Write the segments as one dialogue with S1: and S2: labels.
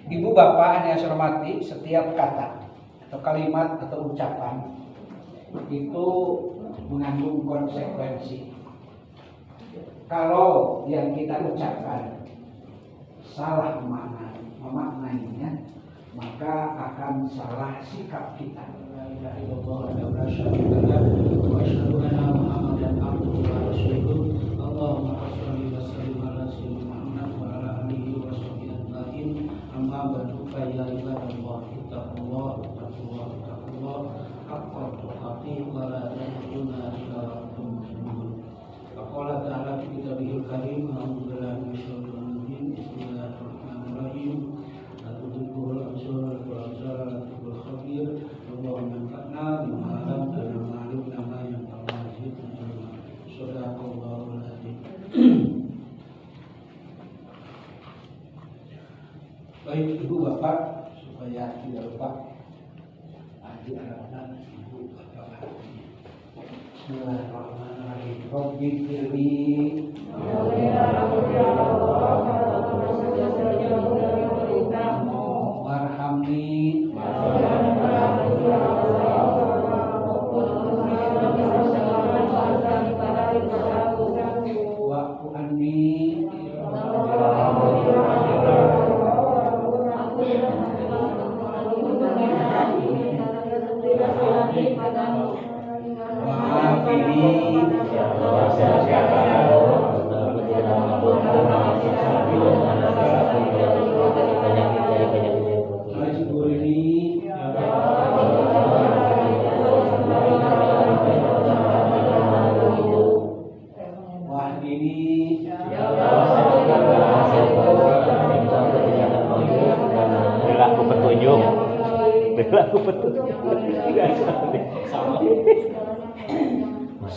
S1: Ibu bapak yang saya hormati, setiap kata atau kalimat atau ucapan itu mengandung konsekuensi. Kalau yang kita ucapkan salah memaknainya, maka akan salah sikap kita. Baik ibu bapak, supaya tidak lupa di anak-anak ibu bapak. Bismillahirrahmanirrahim. Rabbi firli warhamni wa'fu anni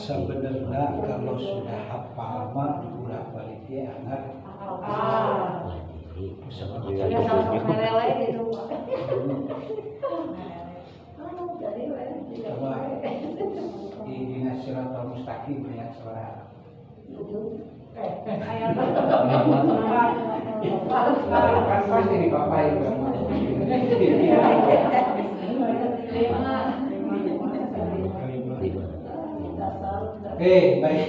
S1: sebenarnya kalau sudah hafal mah bolak-balik dia anak coba di Siratal Mustaqim ya suara kan pasti dipapai baik.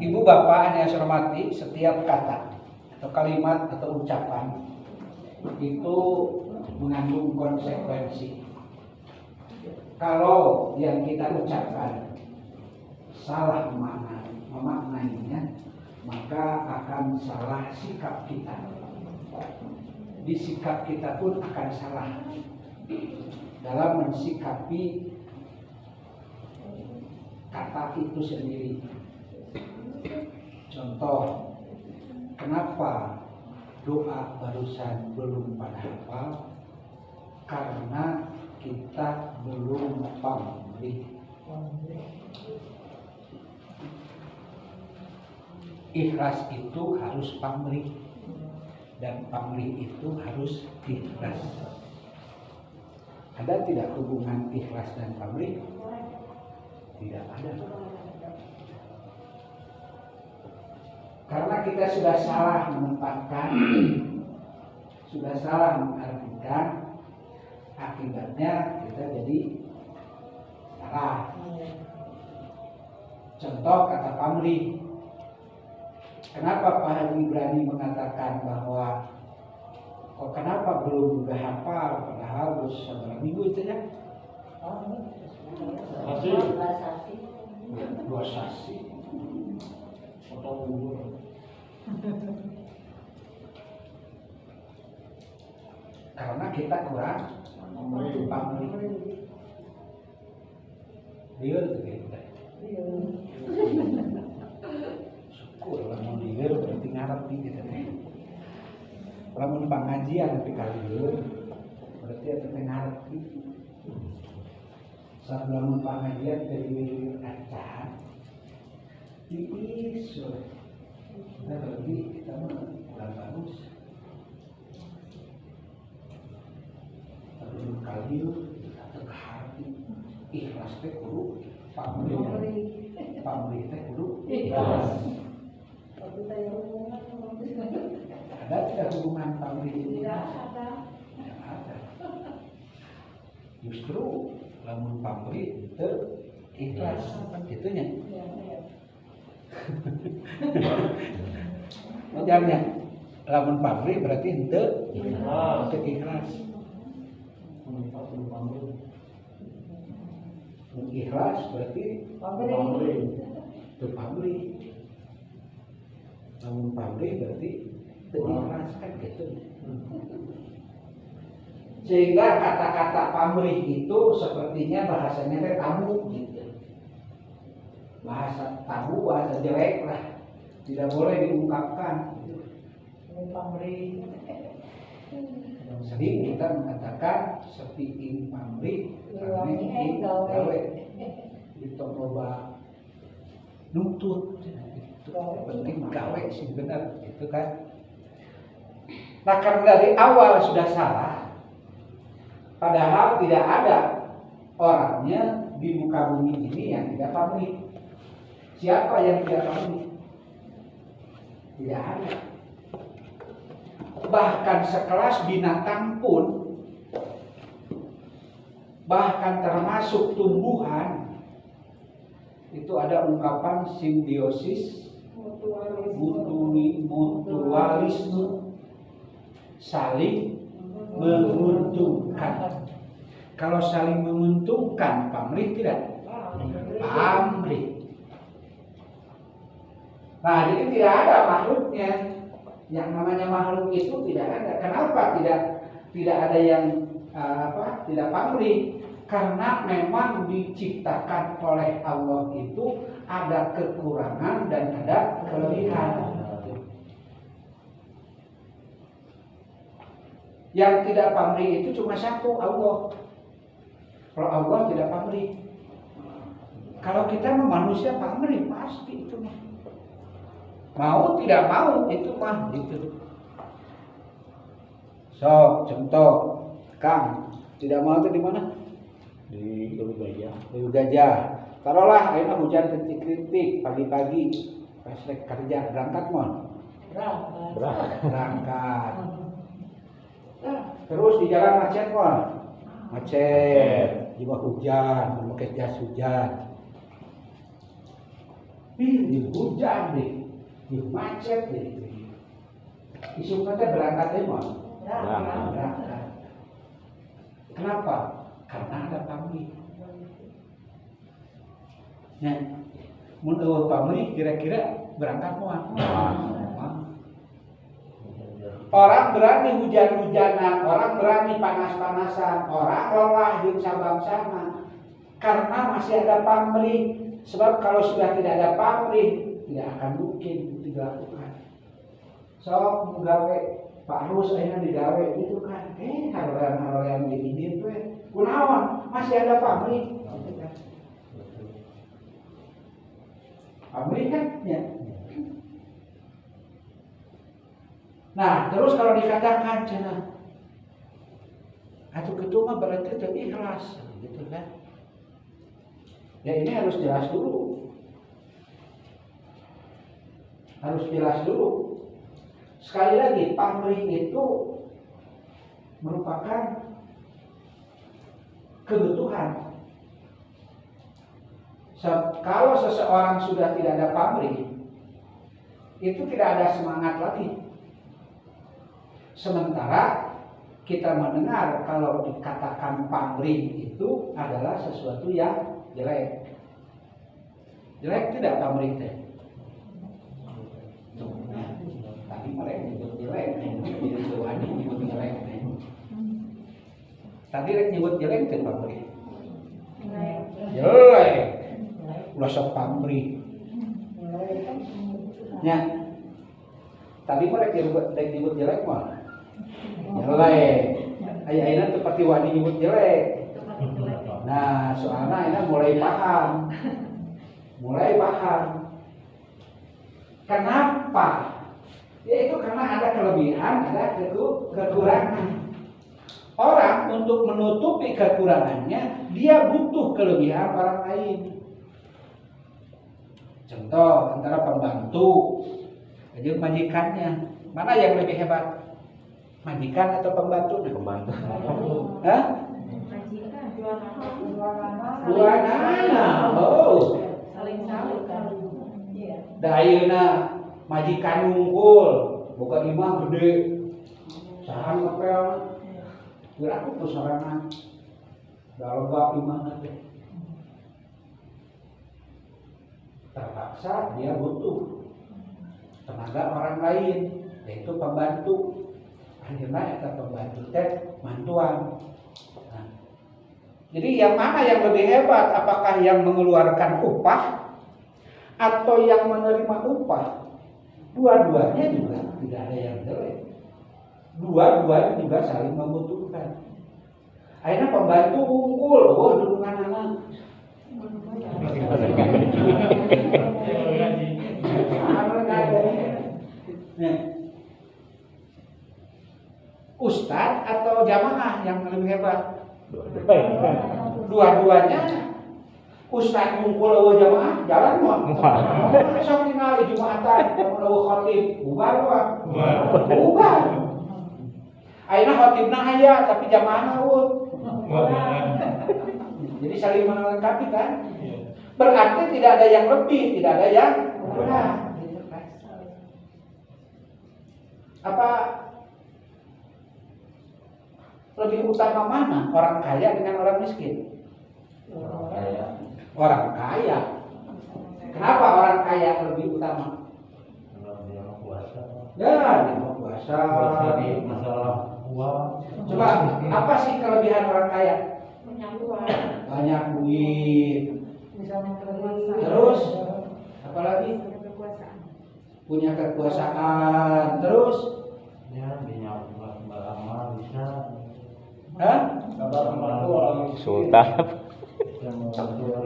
S1: Ibu bapak yang saya hormati, setiap kata atau kalimat atau ucapan itu mengandung konsekuensi. Kalau yang kita ucapkan salah memaknainya, maka akan salah sikap kita. Di sikap kita pun akan salah dalam mensikapi kata itu sendiri. Contoh, kenapa doa barusan belum pada hafal? Karena kita belum pamrih. Ikhlas itu harus pamrih, dan pamrih itu harus ikhlas. Ada tidak hubungan ikhlas dan pamrih? Tidak ada. Karena kita sudah salah menempatkan, sudah salah mengartikan, akibatnya kita jadi salah. Contoh kata pamrih. Kenapa Pak Haji berani mengatakan bahwa kenapa belum juga hafal, padahal harus seberapa minggu itu ya? Dua sasi. Karena kita kurang pamrih. Liur itu kita. Syukur lamun liur berarti ngarep gitu teh. Lamun pengajian tapi kali liur berarti atuh teh ngarep. Saat lamun pengajian dari acan diisul. Nah berarti kita mah kurang bagus. Lamun kali atau hati ikhlas teh kudu pamrih teh kudu ikhlas. Ada tidak hubungan pamrih ini?
S2: Tidak ada.
S1: Tidak ada. Justru lamun pamrih itu ikhlas, itunya.
S2: Ya, ya.
S1: Maksudnya lamun pamrih berarti itu ikhlas. Ikhlas berarti
S2: Pamrih.
S1: itu pamrih. Lamun pamrih berarti itu ikhlas kan gitu. Sehingga kata-kata pamrih itu sepertinya bahasanya teh tabu gitu. Bahasa tabu, bahasa jelek lah. Tidak boleh diungkapkan gitu.
S2: Pamrih.
S1: Sering kita mengatakan sepi pamrih karena gawe itu loba nuntut itu penting gawe sih benar itu kan. Nah karena dari awal sudah salah, padahal tidak ada orangnya di muka bumi ini yang tidak pamrih. Siapa yang tidak pamrih? Tidak ada. Bahkan sekelas binatang pun, bahkan termasuk tumbuhan, itu ada ungkapan simbiosis mutualisme, saling menguntungkan. Kalau saling menguntungkan, pamrih tidak? Pamrih. Nah, jadi tidak ada makhluknya. Yang namanya makhluk itu tidak ada. Kenapa tidak ada yang tidak pamrih? Karena memang diciptakan oleh Allah itu ada kekurangan dan ada kelebihan. Yang tidak pamrih itu cuma satu, Allah. Kalau Allah tidak pamrih. Kalau kita manusia pamrih pasti itu mah. Mau tidak mau itu mah gitu. So, contoh, Kang, tidak mau itu di mana?
S3: Di Ulu Gajah.
S1: Di Ulu Gajah. Taruhlah akhirnya hujan rintik-rintik pagi-pagi pas kerja berangkat mon. Berangkat. Terus di jalan macet mon. Macet. Juga hujan, memakai jas hujan. Hujan deh. Macet deh. Isu kata berangkat mon. Berangkat. Kenapa? Karena ada pamrih. Nah, mun pamrih kira-kira berangkat moal. Orang berani hujan-hujanan, orang berani panas-panasan, orang lelah di sabang-sama karena masih ada pamrih. Sebab kalau sudah tidak ada pamrih, tidak akan mungkin dilakukan. Sok menggawe Pak Rus akhirnya digawe itu kan, hal-hal yang ini tuh, kunaon masih ada pamrih. Pamrih kan ya. Nah terus kalau dikatakan cina, atau ketuma berarti itu ikhlas, gitu kan? Ya ini harus jelas dulu. Harus jelas dulu. Sekali lagi, pamrih itu merupakan kebutuhan. Kalau seseorang sudah tidak ada pamrih, itu tidak ada semangat lagi. Sementara kita mendengar kalau dikatakan pamrih itu adalah sesuatu yang jelek. Jelek tidak pamrih teh? Tadi mereka nyebut jelek, jadi tuan nyebut jelek. Tadi mereka nyebut jelek itu pamrih. Jelek, udah sok pamrih. Ya, tadi mereka nyebut jelek mah. Jelek. Ayah-ayahnya seperti wani nyebut jelek. Nah, soalnya ini mulai paham. Kenapa? Yaitu karena ada kelebihan, ada kekurangan. Orang untuk menutupi kekurangannya, dia butuh kelebihan orang lain. Contoh antara pembantu, aja majikannya, Mana yang lebih hebat? Majikan atau pembantu?
S3: Pembantu.
S1: Hah? Dua-duanya. Oh.
S2: Saling saling kan. Iya.
S1: Da ayeuna majikan ngungkul, boga imah gede. Saha ngepel? Gerak ku sorangan. Da loba imahna teh. Terpaksa dia butuh tenaga orang lain, yaitu pembantu. Akhirnya eta pembantu teh mantuan. Nah, jadi yang mana yang lebih hebat? Apakah yang mengeluarkan upah atau yang menerima upah? Dua-duanya juga tidak ada yang jelek. Dua-duanya juga saling membutuhkan. Akhirnya pembantu unggul, oh dulungan anak. Nah, Ustadz atau jamaah yang lebih hebat? Dua-duanya. Ustadz ngumpul eueuh jamaah jalan mah. Sok ningali Jumatan mun eueuh khatib bubar mah. Bubar. Ayeuna khatibna aya tapi jamaahna eueuh. Jadi saling melengkapi kan? Berarti tidak ada yang lebih, tidak ada yang kurang. Apa lebih utama mana? Orang kaya dengan orang miskin? Orang kaya. Kenapa orang kaya lebih utama? Ya, dia mau puasa.
S3: Masalah uang.
S1: Coba, apa sih kelebihan orang kaya? Banyak duit. Terus, apalagi? Punya kekuasaan. Terus?
S3: Ya, dia lama bisa.
S1: Hah?
S3: Sultan.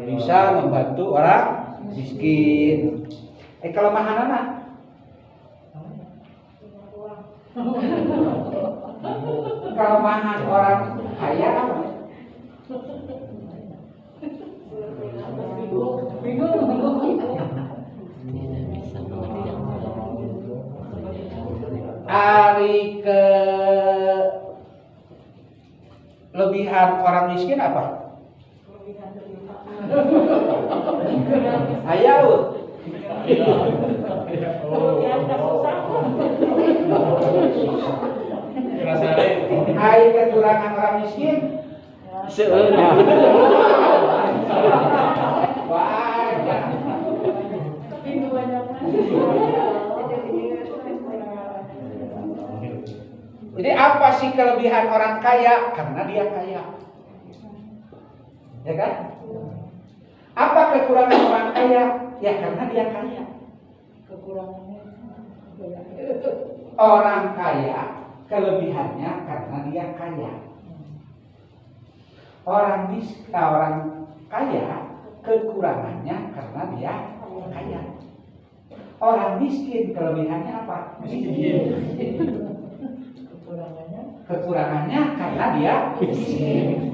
S1: Bisa membantu orang miskin. Kelemahan anak? Kelemahan orang kaya apa? Ari kelebihan orang miskin apa? Ayo. Ai kekurangan orang miskin.
S3: Seueuna.
S1: Banyak. Jadi apa sih kelebihan orang kaya? Karena dia kaya. Ya kan? Apa kekurangan orang kaya? Ya karena dia kaya.
S2: Kekurangannya
S1: Orang kaya kelebihannya karena dia kaya. Orang kaya kekurangannya karena dia kaya. Orang miskin kelebihannya apa? Miskin. Kekurangannya karena dia miskin.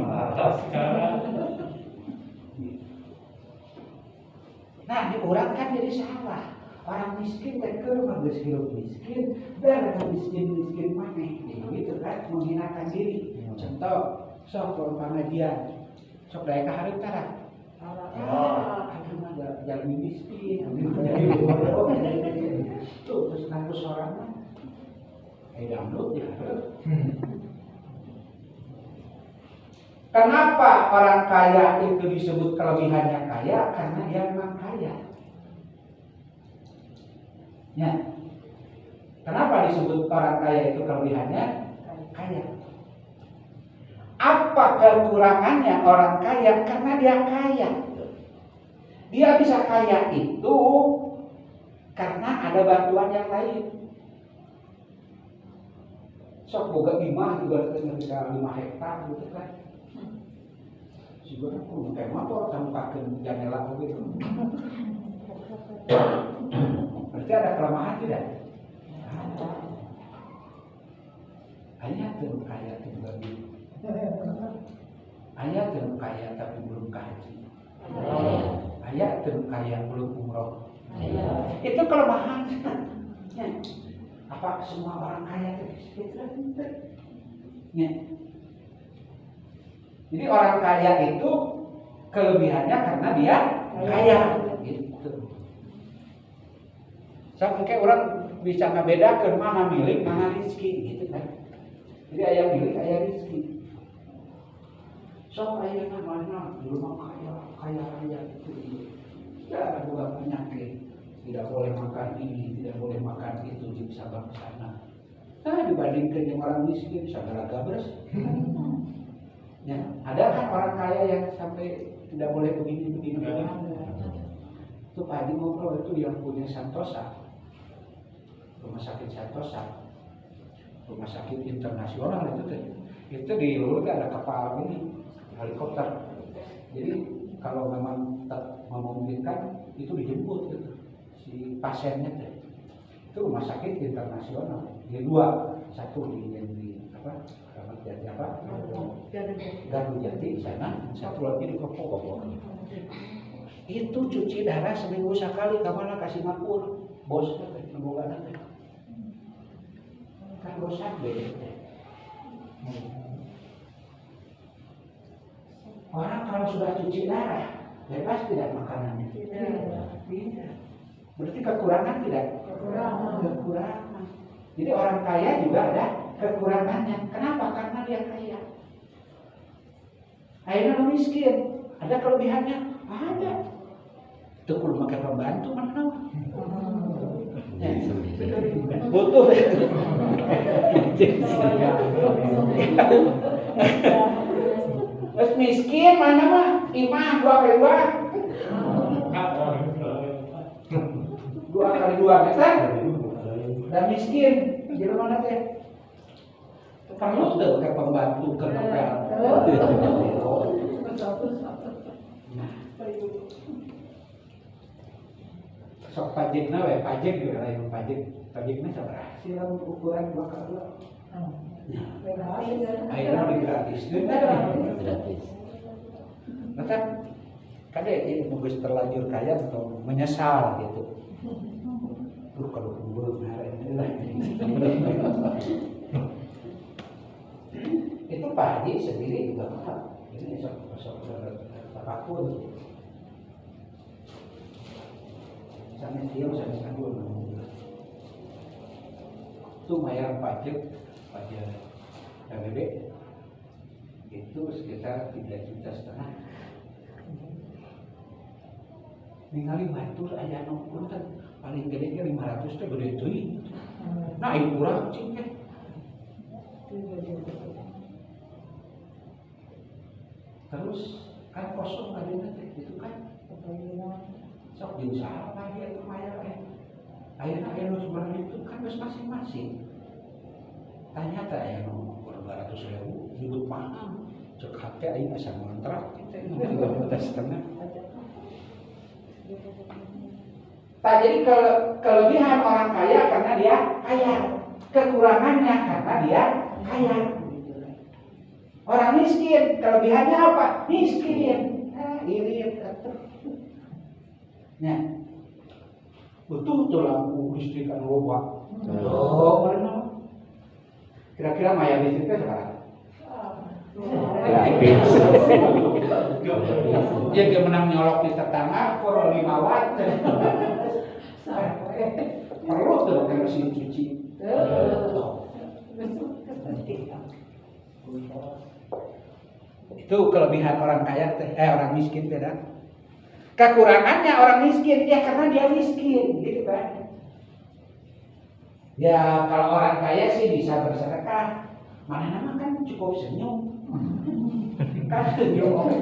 S1: Nah, di orang kan jadi salah. Orang miskin teh keur mah geus hirup miskin, dan miskin maneh. Gitu kan menghinakan diri. Contoh, sok ke pengajian. Sok daya ka hareup tara. Aduh mah jalmi miskin, jadi bodoh. Tuh terus ngaku sorangan. Dangdut ya. Kenapa orang kaya itu disebut kelebihannya kaya? Karena dia memang kaya. Ya. Kenapa disebut orang kaya itu kelebihannya kaya? Apa kekurangannya orang kaya? Karena dia kaya. Dia bisa kaya itu karena ada bantuan yang lain. Sok boga imah juga bisa 5 hektar gitu kan. Sigurna kudu kayak motor tamukakeun jendela gitu. Berarti ada kelemahan tidak? Ada. Ayah teu kaya teu babi. Ayah teu kaya tapi belum kaji. Ayah teu kaya belum umroh. Itu kelemahan. Apa semua orang kaya itu miskin? Ya. Jadi orang kaya itu kelebihannya karena dia kaya, gitu. Sampai orang bisa ngebedakan mana milik, mana rezeki, gitu kan. Jadi ayah milik, ayah rezeki. So ayah mana di rumah kaya itu. Ya juga penyakit, tidak boleh makan ini, tidak boleh makan itu, di sana sana. Nah dibandingkan yang orang miskin, segala gabres. Ya, ada kan orang kaya yang sampai tidak boleh begini. Itu Pak Haji ngobrol itu yang punya Santosa, rumah sakit Santosa, rumah sakit internasional itu di luar ada kapal ini helikopter. Jadi kalau memang memungkinkan itu dijemput gitu, si pasiennya itu rumah sakit internasional. Di dua, satu di Gardu Jati di sana, satu lagi di Kopo. Itu cuci darah seminggu sekali, kamana kasih makmur, bos nemboga nanti. Kan dosa beda. Orang kalau sudah cuci darah, bebas tidak makanannya? Tidak. Berarti kekurangan tidak? Kekurangan. Jadi orang kaya juga ada kekurangannya. Kenapa? Karena dia kaya. Akhirnya lo miskin. Ada kelebihannya? Ada. Itu perlu pakai pembantu mana? Butuh. Terus miskin mana mah? Imah 2x2 meter. Dan miskin, jadi mana teh? Perlu tuh ke pembantu ke novel. Sok pajekna we, pajek juga lain pajek. Pajekna sabar sih lah ukuran 2x2. Akhirnya gratis.
S3: Gratis.
S1: Maka kan ini mungkin terlanjur kaya atau menyesal gitu. Kalau kumpul itu Pak Haji sendiri juga mahal. Ini sok apapun. Sampai dia sampai kandung. Itu bayar pajak PBB itu sekitar 3,5 juta. Ningali batur aya nu punten paling gede ge 500 teh gede teuing. Nah, ieu kurang cing teh. Terus kan kosong kadina teh gitu kan. Sok diusaha lagi atuh mayar ayeuna aya nu seberapa itu kan geus masing-masing. Ternyata aya nu 200.000 ribut mahal. Cek hate aing asa ngontrak teh 3,5 juta. Tak, jadi kelebihan orang kaya karena dia kaya, kekurangannya karena dia kaya. Orang miskin, kelebihannya apa? Miskin. Irit. Nah, betul lampu listrik kan loba. Oh, benar. Kira-kira maya listriknya sekarang? Dia menang nyolok di tetangga, kurang 5 watt. Perlu tuh pakai mesin cuci. Itu kelebihan orang kaya, orang miskin beda. Kekurangannya orang miskin ya karena dia miskin, gitu kan? Ya kalau orang kaya sih bisa bersedekah. Mana nama kan cukup senyum. Kan senyum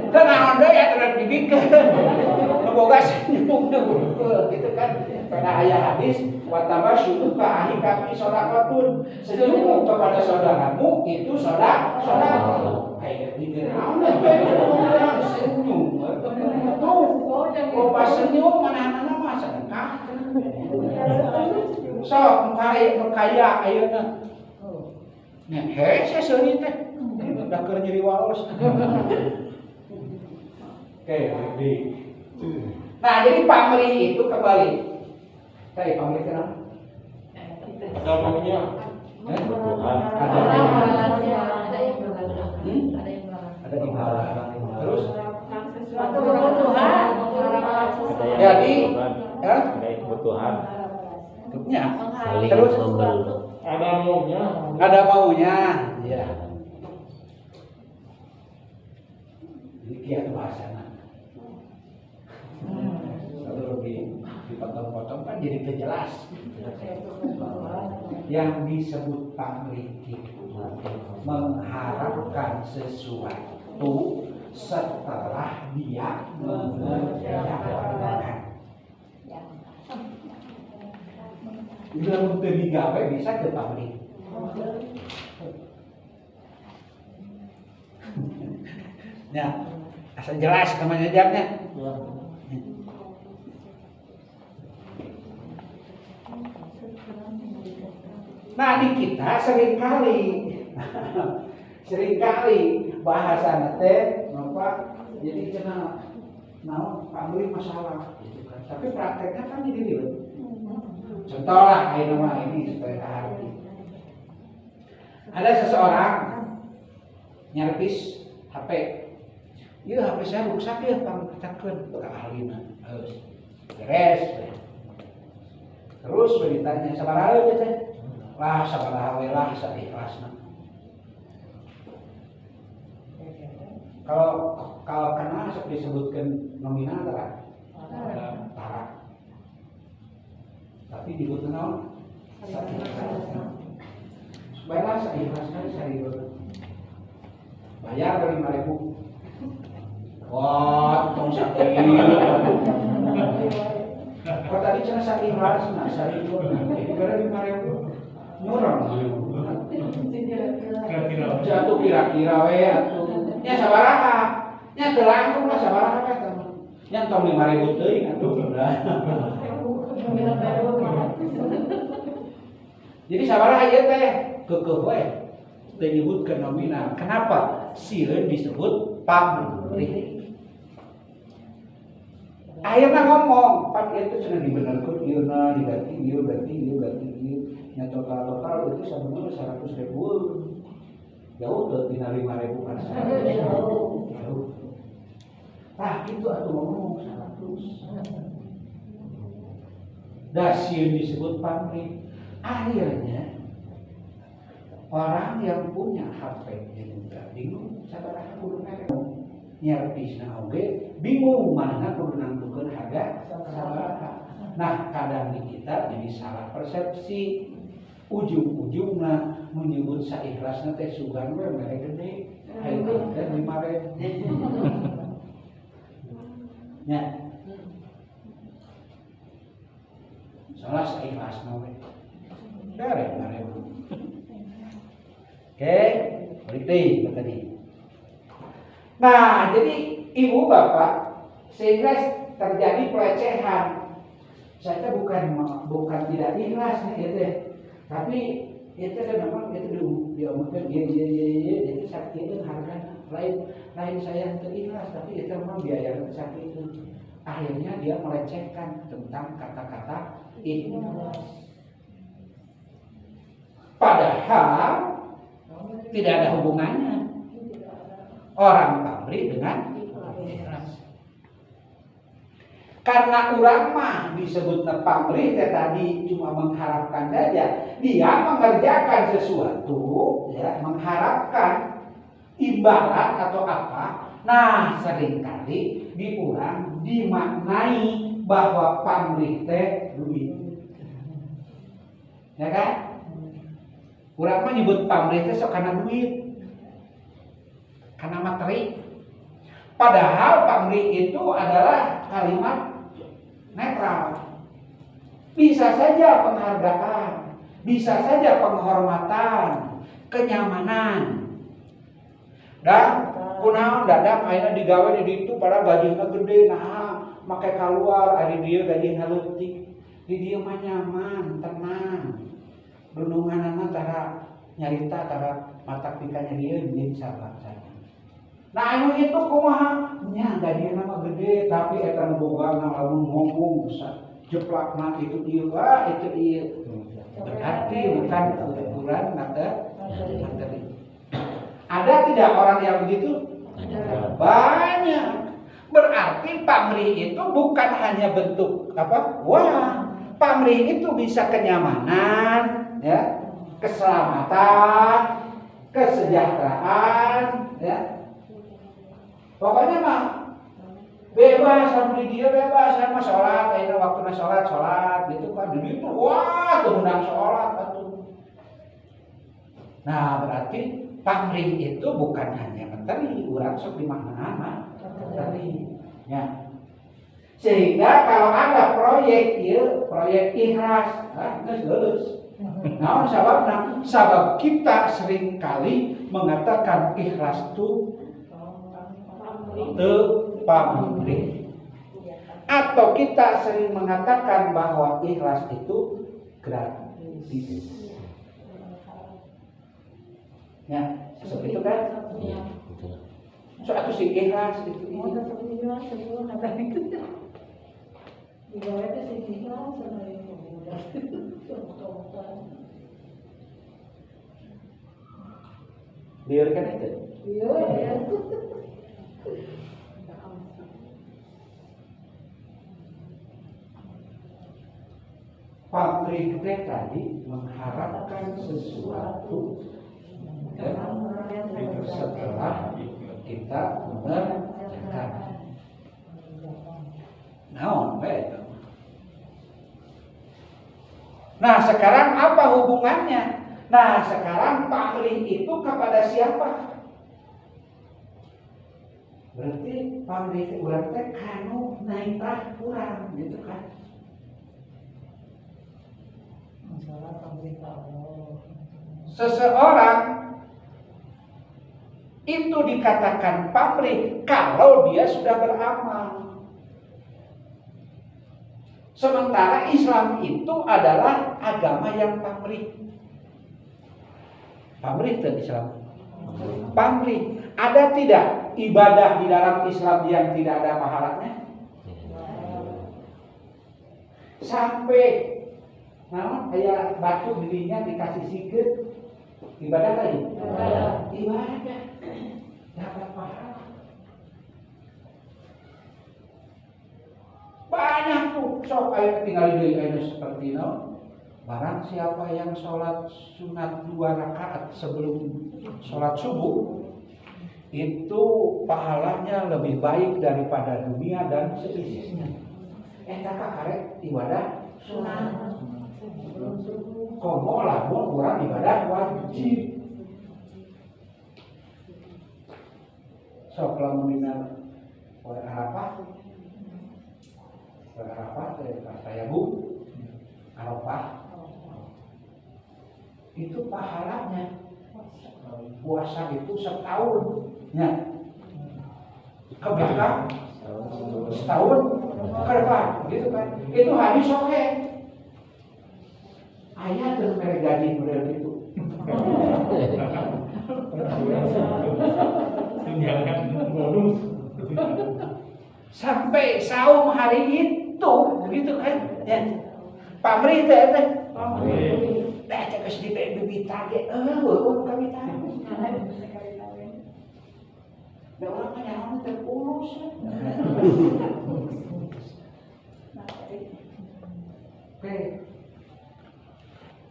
S1: tenang deh ya terus dibikin semoga senyum gitu kan. Pada ayat hadis wataba syukur ke ahli kami sodakotun, senyum kepada saudaramu itu sodak. Ayat dikenal senyum tuh pas senyum mana nama sedekah. Sok kaya ayeuna. Nya hese seuni teh. Udah keur nyeri waos. Oke, nah jadi pamrih itu kembali. Saya pamrih kenapa?
S3: Ada maunya.
S1: Ada imbalan. Terus
S2: Suatu kebutuhan.
S1: jadi ya,
S4: ada kebutuhan
S1: ya.
S4: saling
S1: Terus
S4: membeli.
S3: Ada maunya.
S1: ada maunya, ya. Jadi kiat bahasana. Kalau dipotong-potong kan jadi terjelas. Yang disebut pamrih itu mengharapkan sesuatu setelah dia mengerjakan. Bila untuk digawe bisa ke pamrih. Ya, asal jelas namanya jamnya. Nah di kita seringkali bahasa teh apa jadi kena pamrih masalah gitu kan. Tapi prakteknya kan jadi ribet. Contoh lah ini supaya hati. Ada seseorang nyerpis HP. Iya HP saya rusak ya Bang, katakan ke ahlina. Beres. Terus ditanya sabaraha aja teh. Lah sabaraha we lah saikhlasna. Kalau kena disebutkan nominal tara. Tapi disebutkan naon? Saikhlasna. Baiklah saikhlasna saribeuna. Bayar 5.000. Wah, tong sakit. Kok tadi cina saikhlasna saribeuna. Gara 5.000. Nyurang. Jatuh kira-kira we atuh. Nya sabaraha? Nya teu langkung lah sabaraha we teman. Nya tong 5.000 teuing atuh. Jadi sabaraha ieu teh keukeuh we. Teu nyebutkeun nominal. Kenapa? Sieun disebut pamrih. Akhirnya ngomong, Pak itu sudah dibenarkan, iya diganti, nya total itu sebenarnya 100.000. Jauh tuh tinggal 5.000 kan. Jauh. Nah itu atuh ngomong 100. Dasieun disebut pamrih. Akhirnya orang yang punya HP juga bingung sabaraha kudu merek. Nyerpisna oge bingung mana kudu nangtukeun harga sabaraha. Nah, kadang di kita jadi salah persepsi. Ujung-ujungna menyebut saikhlasna teh sugan we merek gede. Hayu teh 5.000. Nya. Salah saikhlasna we. Derek 5.000. Oke, balik deui tadi. Nah, jadi ibu bapak sehingga terjadi pelecehan. Saya bukan tidak ikhlas nih gitu ya. Tapi itu kan memang itu diomongkan itu sakit harga lain saya untuk ikhlas tapi itu memang biaya sakit itu. Akhirnya dia melecehkan tentang kata-kata ikhlas. Padahal tidak ada hubungannya orang pamrih dengan ikhlas. Karena urang mah disebut pamrih tadi cuma mengharapkan saja, dia mengerjakan sesuatu ya, mengharapkan imbalan atau apa. Nah, seringkali di urang dimaknai bahwa pamrih teh duit. Ya kan? Urang mah nyebut pamrih teh sok kana duit. Karena materi. Padahal pamrih itu adalah kalimat netral. Bisa saja penghargaan, bisa saja penghormatan, kenyamanan. Dan kunaon dadak ayeuna digawe di ditu pada gajihna gede, nah make kaluar ari dieu gajihna leutik. Di dieu mah nyaman, tenang. Dununganna tara nyarita tara matak pikanya dieu jeung sahabat saya. Nah anu itu kumaha? Nya gajihna mah gede tapi eta nu boga lamun ngomong besar. jeplak mah itu iya, itu iya. Berarti bukan ukuran materi. Ada tidak orang yang begitu? Banyak. Berarti pamrih itu bukan hanya bentuk apa? Wah, pamrih itu bisa kenyamanan, ya, keselamatan, kesejahteraan, ya. Pokoknya mah bebas sama dia, bebas sama sholat, akhirnya waktu sholat gitu kan, di itu wah kemudian sholat atuh. Nah berarti pamrih itu bukan hanya materi, urang sok dimaknana materi, ya. Sehingga kalau ada proyek ya, proyek ikhlas, geus. Nah, sabab kita sering kali mengatakan ikhlas itu pamrih. Atau kita sering mengatakan bahwa ikhlas itu gratis. Ya, seperti itu kan? Suatu si ikhlas itu. Biarkan itu. Pamrih tadi mengharapkan sesuatu setelah kita mengerjakan. Nah, sekarang apa hubungannya? Nah, sekarang pamrih itu kepada siapa? Berarti pamrih urang teh kanu naitah urang gitu kan. Seseorang itu dikatakan pamrih kalau dia sudah beramal. Sementara Islam itu adalah agama yang pamrih. Pamrih itu Islam. Pamrih. Ada tidak ibadah di dalam Islam yang tidak ada pahalanya? Sampai kayak batu dirinya dikasih sikit, ibadah lagi. Ibadah. Dapat pahala. Banyak tuh sok ayo tinggal di ayo seperti itu. Barang siapa yang sholat sunat 2 rakaat sebelum sholat subuh, itu pahalanya lebih baik daripada dunia dan seisinya. Kakak karek ibadah sunat. Komo lamun kurang ibadah wajib. Sok lamun oleh Arafah saya bu Arafah itu pahalanya puasa itu setahun, ya, ke belakang setahun ke depan, gitu kan? Itu hadis oke. Ayah terus mereka gaji model itu. Sampai saum hari itu, gitu kan? Ya. Pamrih teh. Pamrih. Teh geus dibita ge, kami tahu. Da urang mah nyaho teh ulus. Oke.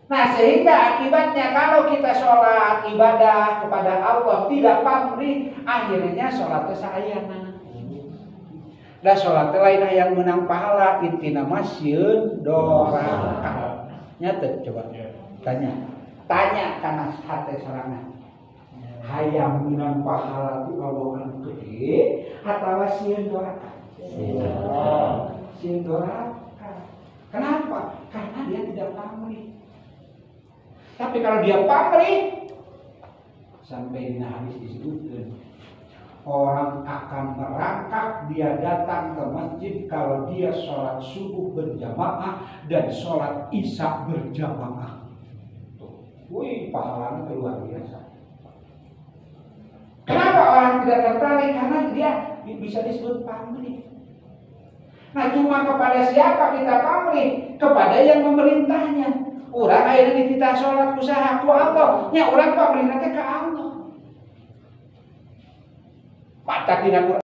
S1: Nah, sehingga akibatnya kalau kita sholat ibadah kepada Allah tidak pamrih, akhirnya sholatnya saayana. Da sholat lain yang menang pahala, intina masieun doraka. Nyata coba tanya karena hati sorangan. Hayang menang pahala itu Allah anu gede atawa sieun doraka? Sieun doraka. Kenapa? Karena dia tidak pamrih. Tapi kalau dia pamrih, sampai di hadis disebutkan, orang akan merangkak dia datang ke masjid kalau dia sholat subuh berjamaah dan sholat isya berjamaah. Wih, pahalanya luar biasa. Kenapa orang tidak tertarik? Karena dia bisa disebut pamrih. Nah cuma kepada siapa kita pamrih? Kepada yang memerintahnya. Orang akhirnya dititah sholat usaha ku Allah. Ya orang pamrih nanti ke Allah. Mata tidak